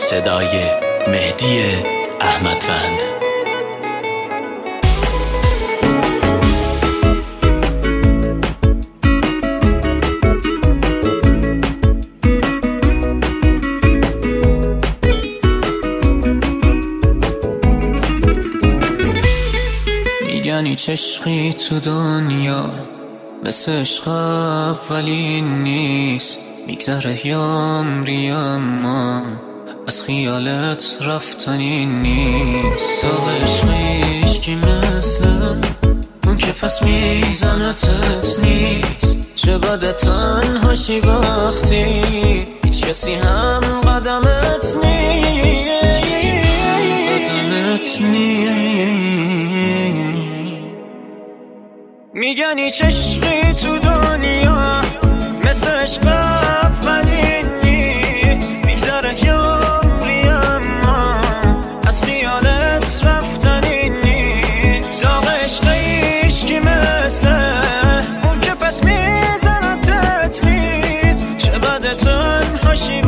صدای مهدی احمدوند. میگن هیچ عشقی تو دنیا مثل عشق اولین نیست، میگذره یامری اما از خیالت رفتنی نیست. تا عشقیش کی مثل اون که پس میزنتت نیست. چه بده تنهاشی وقتی هیچ کسی هم قدمت نیست. میگن هیچ عشقی تو دنیا مثل عشق اولین نیست، میگذره یامری اما از خیالت رفتنی نیست. داغ عشقیش کی مثل اون که پس میزنتت نیست. چه بده تنهاشی